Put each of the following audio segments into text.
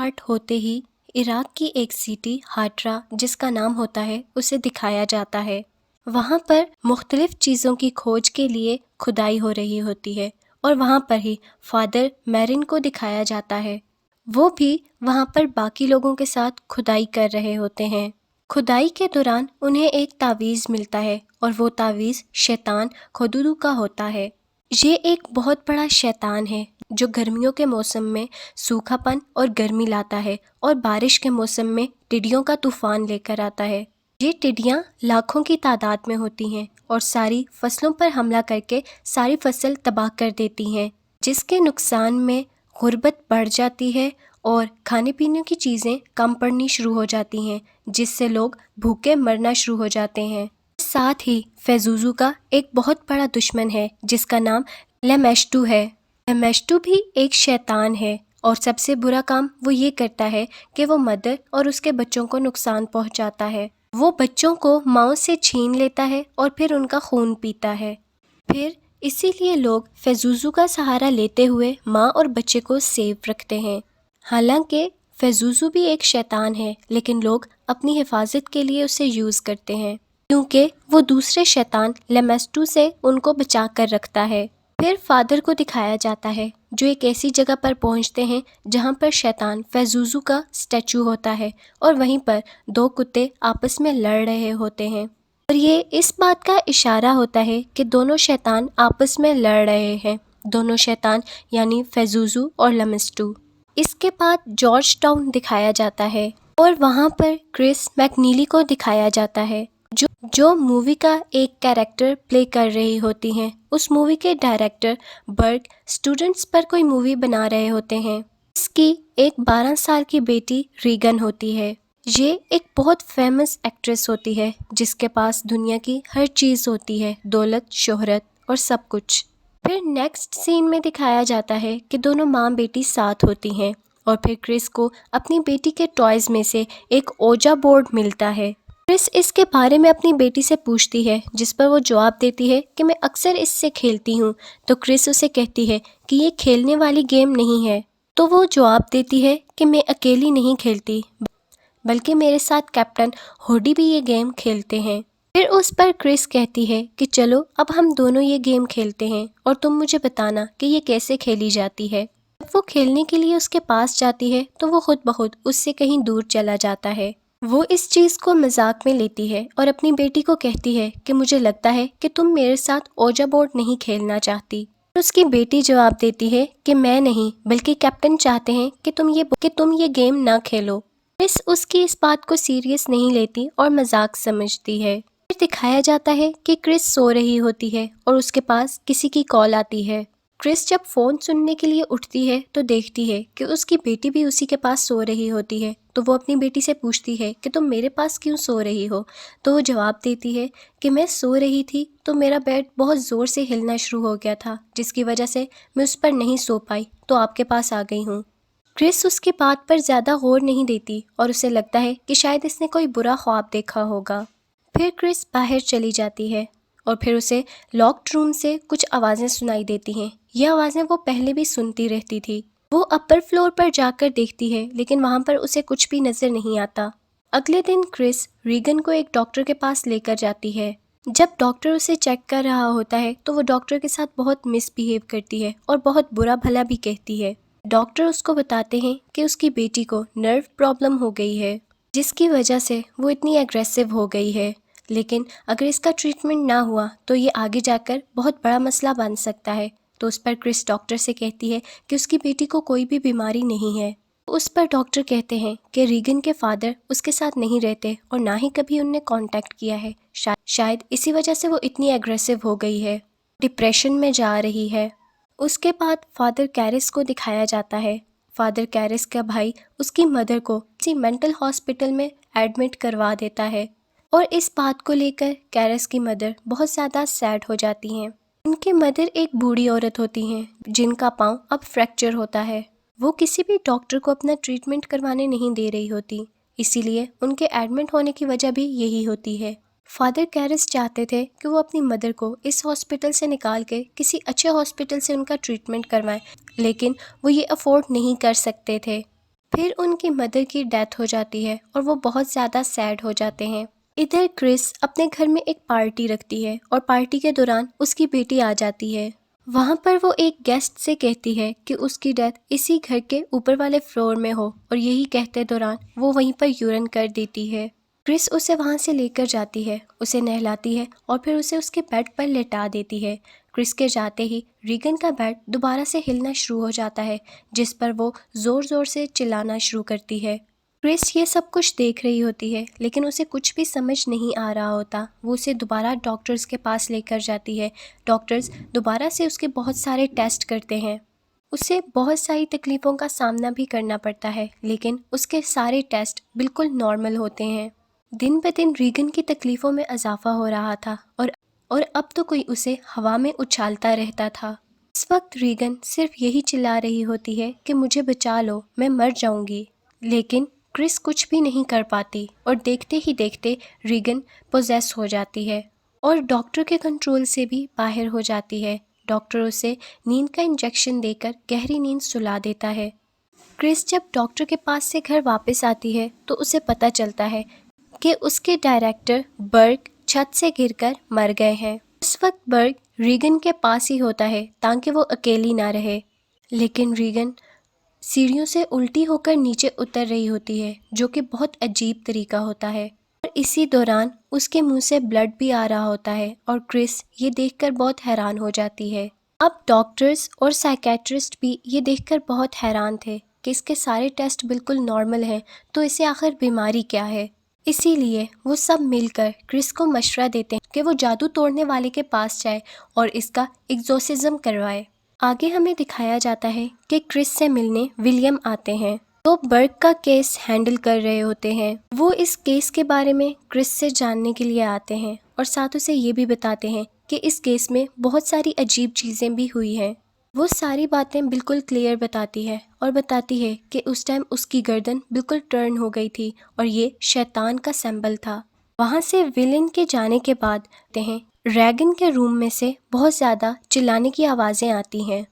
Start होते ही Iraq की एक सिटी हाट्रा जिसका नाम होता है उसे दिखाया जाता है। वहाँ पर मुख्तलिफ चीज़ों की खोज के लिए खुदाई हो रही होती है और वहाँ पर ही फादर मैरिन को दिखाया जाता है। वो भी वहाँ पर बाकी लोगों के साथ खुदाई कर रहे होते हैं। खुदाई के दौरान उन्हें एक तावीज़ मिलता है और वो तावीज़ शैतान खुदुदू का होता है। ये एक बहुत बड़ा शैतान है जो गर्मियों के मौसम में सूखापन और गर्मी लाता है और बारिश के मौसम में टिड्डियों का तूफान लेकर आता है। ये टिड्डियाँ लाखों की तादाद में होती हैं और सारी फसलों पर हमला करके सारी फसल तबाह कर देती हैं, जिसके नुकसान में गुर्बत बढ़ जाती है और खाने पीने की चीज़ें कम पड़नी शुरू हो जाती हैं, जिससे लोग भूखे मरना शुरू हो जाते हैं। साथ ही फेजुजू का एक बहुत बड़ा दुश्मन है जिसका नाम लेमेश्टू है। लेमेश्टू भी एक शैतान है और सबसे बुरा काम वो ये करता है कि वो मदर और उसके बच्चों को नुकसान पहुंचाता है। वो बच्चों को माँ से छीन लेता है और फिर उनका खून पीता है। फिर इसीलिए लोग फेजुजू का सहारा लेते हुए माँ और बच्चे को सेफ रखते हैं। हालांकि फेजुजू भी एक शैतान है, लेकिन लोग अपनी हिफाजत के लिए उसे यूज़ करते हैं क्योंकि वो दूसरे शैतान लेमेस्टू से उनको बचा कर रखता है। फिर फादर को दिखाया जाता है जो एक ऐसी जगह पर पहुंचते हैं जहां पर शैतान फेजुजू का स्टैचू होता है और वहीं पर दो कुत्ते आपस में लड़ रहे होते हैं और ये इस बात का इशारा होता है कि दोनों शैतान आपस में लड़ रहे हैं, दोनों शैतान यानी फेजुजू और लेमेस्टू। इसके बाद जॉर्ज टाउन दिखाया जाता है और वहाँ पर क्रिस मैकनीली को दिखाया जाता है जो मूवी का एक कैरेक्टर प्ले कर रही होती हैं। उस मूवी के डायरेक्टर बर्ग स्टूडेंट्स पर कोई मूवी बना रहे होते हैं। इसकी एक 12 साल की बेटी रीगन होती है। ये एक बहुत फेमस एक्ट्रेस होती है जिसके पास दुनिया की हर चीज़ होती है, दौलत, शोहरत और सब कुछ। फिर नेक्स्ट सीन में दिखाया जाता है कि दोनों माँ बेटी साथ होती हैं और फिर क्रिस को अपनी बेटी के टॉयज़ में से एक ओजा बोर्ड मिलता है। क्रिस इसके बारे में अपनी बेटी से पूछती है जिस पर वो जवाब देती है कि मैं अक्सर इससे खेलती हूँ। तो क्रिस उसे कहती है कि ये खेलने वाली गेम नहीं है। तो वो जवाब देती है कि मैं अकेली नहीं खेलती बल्कि मेरे साथ कैप्टन होडी भी ये गेम खेलते हैं। फिर उस पर क्रिस कहती है कि चलो अब हम दोनों ये गेम खेलते हैं और तुम मुझे बताना कि ये कैसे खेली जाती है। जब वो खेलने के लिए उसके पास जाती है तो वो खुद ब खुद उससे कहीं दूर चला जाता है। वो इस चीज़ को मजाक में लेती है और अपनी बेटी को कहती है कि मुझे लगता है कि तुम मेरे साथ ओजा बोर्ड नहीं खेलना चाहती। उसकी बेटी जवाब देती है कि मैं नहीं बल्कि कैप्टन चाहते हैं कि तुम ये गेम ना खेलो। क्रिस उसकी इस बात को सीरियस नहीं लेती और मजाक समझती है। फिर दिखाया जाता है कि क्रिस सो रही होती है और उसके पास किसी की कॉल आती है। क्रिस जब फ़ोन सुनने के लिए उठती है तो देखती है कि उसकी बेटी भी उसी के पास सो रही होती है। तो वो अपनी बेटी से पूछती है कि तुम मेरे पास क्यों सो रही हो। तो वो जवाब देती है कि मैं सो रही थी तो मेरा बेड बहुत ज़ोर से हिलना शुरू हो गया था, जिसकी वजह से मैं उस पर नहीं सो पाई, तो आपके पास आ गई हूँ। क्रिस उसकी बात पर ज़्यादा गौर नहीं देती और उसे लगता है कि शायद इसने कोई बुरा ख्वाब देखा होगा। फिर क्रिस बाहर चली जाती है और फिर उसे लॉक्ड रूम से कुछ आवाज़ें सुनाई देती हैं। ये आवाज़ें वो पहले भी सुनती रहती थी। वो अपर फ्लोर पर जाकर देखती है लेकिन वहाँ पर उसे कुछ भी नज़र नहीं आता। अगले दिन क्रिस रीगन को एक डॉक्टर के पास लेकर जाती है। जब डॉक्टर उसे चेक कर रहा होता है तो वो डॉक्टर के साथ बहुत मिसबिहेव करती है और बहुत बुरा भला भी कहती है। डॉक्टर उसको बताते हैं कि उसकी बेटी को नर्व प्रॉब्लम हो गई है जिसकी वजह से वो इतनी एग्रेसिव हो गई है, लेकिन अगर इसका ट्रीटमेंट ना हुआ तो ये आगे जाकर बहुत बड़ा मसला बन सकता है। तो उस पर क्रिस डॉक्टर से कहती है कि उसकी बेटी को कोई भी बीमारी नहीं है। उस पर डॉक्टर कहते हैं कि रीगन के फादर उसके साथ नहीं रहते और ना ही कभी उनने कांटेक्ट किया है। शायद इसी वजह से वो इतनी एग्रेसिव हो गई है, डिप्रेशन में जा रही है। उसके बाद फादर कैरिस को दिखाया जाता है। फादर कैरिस का भाई उसकी मदर को किसी मेंटल हॉस्पिटल में एडमिट करवा देता है और इस बात को लेकर कैरिस की मदर बहुत ज़्यादा सैड हो जाती हैं। उनकी मदर एक बूढ़ी औरत होती हैं जिनका पाँव अब फ्रैक्चर होता है। वो किसी भी डॉक्टर को अपना ट्रीटमेंट करवाने नहीं दे रही होती, इसीलिए उनके एडमिट होने की वजह भी यही होती है। फादर कैरिस चाहते थे कि वो अपनी मदर को इस हॉस्पिटल से निकाल के किसी अच्छे हॉस्पिटल से उनका ट्रीटमेंट करवाएं, लेकिन वो ये अफोर्ड नहीं कर सकते थे। फिर उनकी मदर की डेथ हो जाती है और वो बहुत ज़्यादा सैड हो जाते हैं। इधर क्रिस अपने घर में एक पार्टी रखती है और पार्टी के दौरान उसकी बेटी आ जाती है। वहाँ पर वो एक गेस्ट से कहती है कि उसकी डेथ इसी घर के ऊपर वाले फ्लोर में हो, और यही कहते दौरान वो वहीं पर यूरिन कर देती है। क्रिस उसे वहाँ से लेकर जाती है, उसे नहलाती है और फिर उसे उसके बेड पर लेटा देती है। क्रिस के जाते ही रीगन का बेड दोबारा से हिलना शुरू हो जाता है, जिस पर वो ज़ोर ज़ोर से चिल्लाना शुरू करती है। क्रिस ये सब कुछ देख रही होती है, लेकिन उसे कुछ भी समझ नहीं आ रहा होता। वो उसे दोबारा डॉक्टर्स के पास लेकर जाती है। डॉक्टर्स दोबारा से उसके बहुत सारे टेस्ट करते हैं। उसे बहुत सारी तकलीफ़ों का सामना भी करना पड़ता है, लेकिन उसके सारे टेस्ट बिल्कुल नॉर्मल होते हैं। दिन ब दिन रीगन की तकलीफ़ों में इजाफा हो रहा था और अब तो कोई उसे हवा में उछालता रहता था। इस वक्त रीगन सिर्फ यही चिल्ला रही होती है कि मुझे बचा लो, मैं मर जाऊंगी। लेकिन क्रिस कुछ भी नहीं कर पाती और देखते ही देखते रीगन पोजेस हो जाती है और डॉक्टर के कंट्रोल से भी बाहर हो जाती है। डॉक्टर उसे नींद का इंजेक्शन देकर गहरी नींद सुला देता है। क्रिस जब डॉक्टर के पास से घर वापस आती है तो उसे पता चलता है कि उसके डायरेक्टर बर्ग छत से गिरकर मर गए हैं। इस वक्त बर्ग रीगन के पास ही होता है ताकि वो अकेली ना रहे, लेकिन रीगन सीढ़ियों से उल्टी होकर नीचे उतर रही होती है, जो कि बहुत अजीब तरीका होता है। और इसी दौरान उसके मुंह से ब्लड भी आ रहा होता है और क्रिस ये देखकर बहुत हैरान हो जाती है। अब डॉक्टर्स और साइकेट्रिस्ट भी ये देखकर बहुत हैरान थे कि इसके सारे टेस्ट बिल्कुल नॉर्मल हैं, तो इसे आखिर बीमारी क्या है। इसीलिए वो सब मिलकर क्रिस को मशवरा देते हैं कि वो जादू तोड़ने वाले के पास जाए और इसका एग्जोर्सिज्म करवाए। आगे हमें दिखाया जाता है कि क्रिस से मिलने विलियम आते हैं, तो बर्ग का केस हैंडल कर रहे होते हैं। वो इस केस के बारे में क्रिस से जानने के लिए आते हैं और साथ उसे ये भी बताते हैं कि इस केस में बहुत सारी अजीब चीज़ें भी हुई हैं। वो सारी बातें बिल्कुल क्लियर बताती है और बताती है कि उस टाइम उसकी गर्दन बिल्कुल टर्न हो गई थी और ये शैतान का सिंबल था। वहाँ से विलेन के जाने के बाद कहते हैं रैगन के रूम में से बहुत ज़्यादा चिल्लाने की आवाज़ें आती हैं।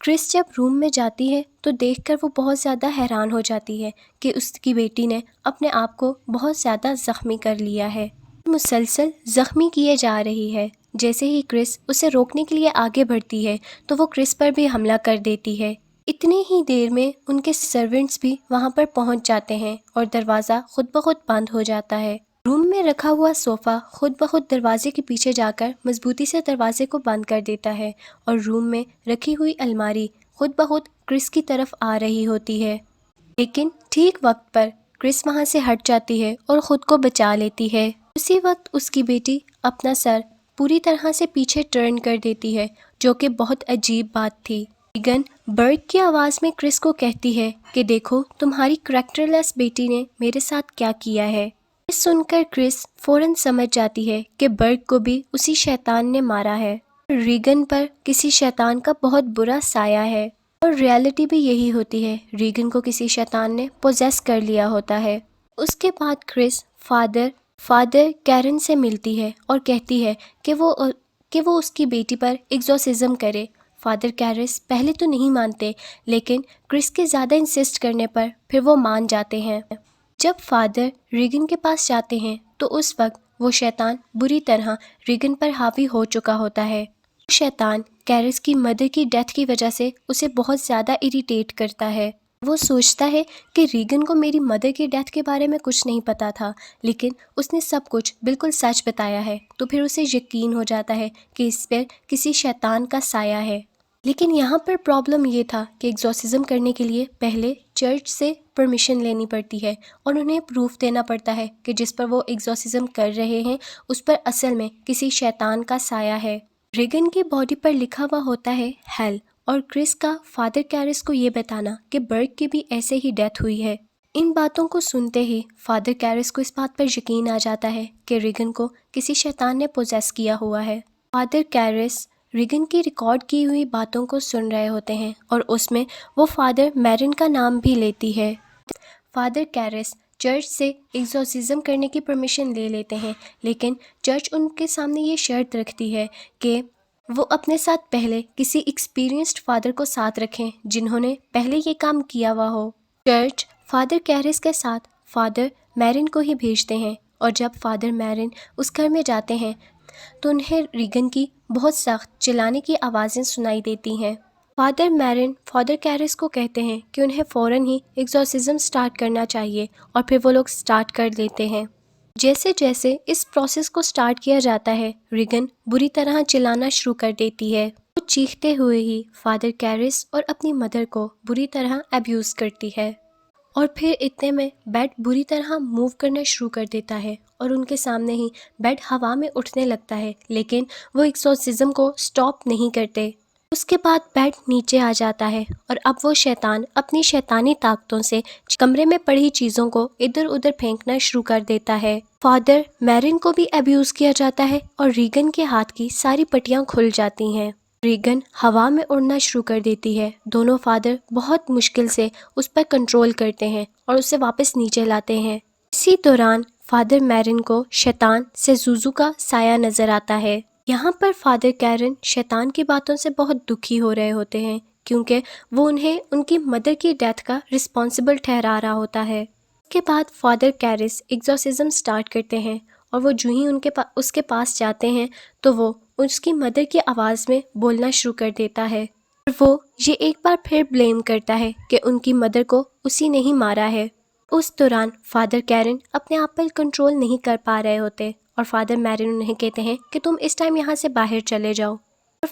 क्रिस जब रूम में जाती है तो देखकर वो बहुत ज़्यादा हैरान हो जाती है कि उसकी बेटी ने अपने आप को बहुत ज़्यादा ज़ख्मी कर लिया है, मुसलसल ज़ख्मी किए जा रही है। जैसे ही क्रिस उसे रोकने के लिए आगे बढ़ती है तो वो क्रिस पर भी हमला कर देती है। इतनी ही देर में उनके सर्वेंट्स भी वहाँ पर पहुँच जाते हैं और दरवाज़ा खुद ब खुद बंद हो जाता है। रूम में रखा हुआ सोफ़ा खुद ब खुद दरवाजे के पीछे जाकर मजबूती से दरवाजे को बंद कर देता है और रूम में रखी हुई अलमारी खुद ब खुद क्रिस की तरफ आ रही होती है। लेकिन ठीक वक्त पर क्रिस वहाँ से हट जाती है और ख़ुद को बचा लेती है। उसी वक्त उसकी बेटी अपना सर पूरी तरह से पीछे टर्न कर देती है, जो कि बहुत अजीब बात थी। रीगन बर्ग की आवाज़ में क्रिस को कहती है कि देखो तुम्हारी करैक्टरलेस बेटी ने मेरे साथ क्या किया है। सुनकर क्रिस फौरन समझ जाती है कि बर्ग को भी उसी शैतान ने मारा है। रीगन पर किसी शैतान का बहुत बुरा साया है और रियलिटी भी यही होती है, रीगन को किसी शैतान ने पोजेस कर लिया होता है। उसके बाद क्रिस फादर कैरन से मिलती है और कहती है कि वो उसकी बेटी पर एग्जोर्सिज्म करे। फादर कैरिस पहले तो नहीं मानते, लेकिन क्रिस के ज़्यादा इंसिस्ट करने पर फिर वो मान जाते हैं। जब फादर रीगन के पास जाते हैं तो उस वक्त वो शैतान बुरी तरह रीगन पर हावी हो चुका होता है। शैतान कैरिस की मदर की डेथ की वजह से उसे बहुत ज़्यादा इरिटेट करता है। वो सोचता है कि रीगन को मेरी मदर की डेथ के बारे में कुछ नहीं पता था, लेकिन उसने सब कुछ बिल्कुल सच बताया है, तो फिर उसे यकीन हो जाता है कि इस पर किसी शैतान का साया है। लेकिन यहाँ पर प्रॉब्लम ये था कि एग्जॉर्सिज्म करने के लिए पहले चर्च से परमिशन लेनी पड़ती है और उन्हें प्रूफ देना पड़ता है कि जिस पर वो एग्जॉर्सिज्म कर रहे हैं उस पर असल में किसी शैतान का साया है। रीगन की बॉडी पर लिखा हुआ होता है हेल, और क्रिस का फादर कैरिस को ये बताना कि बर्ग की भी ऐसे ही डेथ हुई है। इन बातों को सुनते ही फादर कैरिस को इस बात पर यकीन आ जाता है कि रीगन को किसी शैतान ने पोजेस किया हुआ है। फादर कैरिस रीगन की रिकॉर्ड की हुई बातों को सुन रहे होते हैं और उसमें वो फादर मैरिन का नाम भी लेती है। फादर कैरिस चर्च से एग्जॉर्सिज्म करने की परमिशन ले लेते हैं, लेकिन चर्च उनके सामने ये शर्त रखती है कि वो अपने साथ पहले किसी एक्सपीरियंस्ड फादर को साथ रखें जिन्होंने पहले ये काम किया हुआ हो। चर्च फादर कैरिस के साथ फादर मैरिन को ही भेजते हैं और जब फादर मैरिन उस घर में जाते हैं तो उन्हें रीगन की बहुत सख्त चिल्लाने की आवाज़ें सुनाई देती हैं। फादर मैरिन फादर कैरिस को कहते हैं कि उन्हें फ़ौरन ही एक्सॉर्सिज्म स्टार्ट करना चाहिए और फिर वो लोग स्टार्ट कर लेते हैं। जैसे जैसे इस प्रोसेस को स्टार्ट किया जाता है रीगन बुरी तरह चिल्लाना शुरू कर देती है। वो चीखते हुए ही फादर कैरिस और अपनी मदर को बुरी तरह अब्यूज़ करती है और फिर इतने में बेड बुरी तरह मूव करना शुरू कर देता है और उनके सामने ही बेड हवा में उठने लगता है, लेकिन वो एक्सॉर्सिज्म को स्टॉप नहीं करते। उसके बाद बेड नीचे आ जाता है और अब वो शैतान अपनी शैतानी ताकतों से कमरे में पड़ी चीज़ों को इधर उधर फेंकना शुरू कर देता है। फादर मैरिन को भी अब्यूज़ किया जाता है और रीगन के हाथ की सारी पट्टियाँ खुल जाती हैं। रीगन हवा में उड़ना शुरू कर देती है। दोनों फादर बहुत मुश्किल से उस पर कंट्रोल करते हैं और उसे वापस नीचे लाते हैं। इसी दौरान फादर मैरिन को शैतान से जुजू का साया नजर आता है। यहाँ पर फादर कैरन शैतान की बातों से बहुत दुखी हो रहे होते हैं क्योंकि वो उन्हें उनकी मदर की डेथ का रिस्पॉन्सिबल ठहरा रहा होता है। उसके बाद फादर कैरिस एक्सॉर्सिज्म स्टार्ट करते हैं और वो जो ही उसके पास जाते हैं तो वो उसकी मदर की आवाज़ में बोलना शुरू कर देता है और वो ये एक बार फिर ब्लेम करता है कि उनकी मदर को उसी ने ही मारा है। उस दौरान फादर कैरन अपने आप पर कंट्रोल नहीं कर पा रहे होते और फादर मैरिन उन्हें कहते हैं कि तुम इस टाइम यहाँ से बाहर चले जाओ और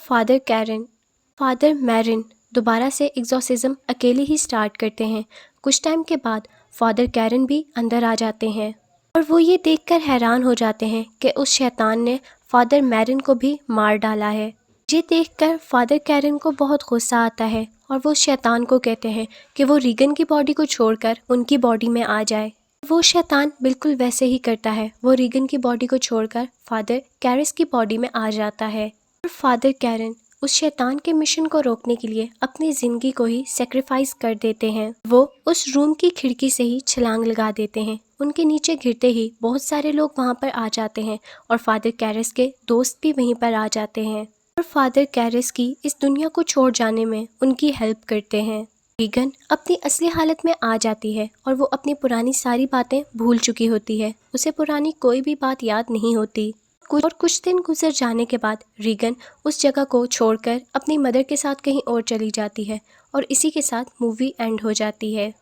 फादर मैरिन दोबारा से एक्सॉर्सिज्म अकेले ही स्टार्ट करते हैं। कुछ टाइम के बाद फादर कैरन भी अंदर आ जाते हैं और वो ये देखकर हैरान हो जाते हैं कि उस शैतान ने फादर मैरिन को भी मार डाला है। ये देखकर फादर कैरन को बहुत गुस्सा आता है और वो शैतान को कहते हैं कि वो रीगन की बॉडी को छोड़कर उनकी बॉडी में आ जाए। वो शैतान बिल्कुल वैसे ही करता है। वो रीगन की बॉडी को छोड़कर फादर कैरिस की बॉडी में आ जाता है और फादर कैरन उस शैतान के मिशन को रोकने के लिए अपनी ज़िंदगी को ही सेक्रीफाइस कर देते हैं। वो उस रूम की खिड़की से ही छलांग लगा देते हैं। उनके नीचे गिरते ही बहुत सारे लोग वहाँ पर आ जाते हैं और फादर कैरिस के दोस्त भी वहीं पर आ जाते हैं और फादर कैरिस की इस दुनिया को छोड़ जाने में उनकी हेल्प करते हैं। रीगन अपनी असली हालत में आ जाती है और वो अपनी पुरानी सारी बातें भूल चुकी होती है। उसे पुरानी कोई भी बात याद नहीं होती। कुछ दिन गुजर जाने के बाद रीगन उस जगह को छोड़कर अपनी मदर के साथ कहीं और चली जाती है और इसी के साथ मूवी एंड हो जाती है।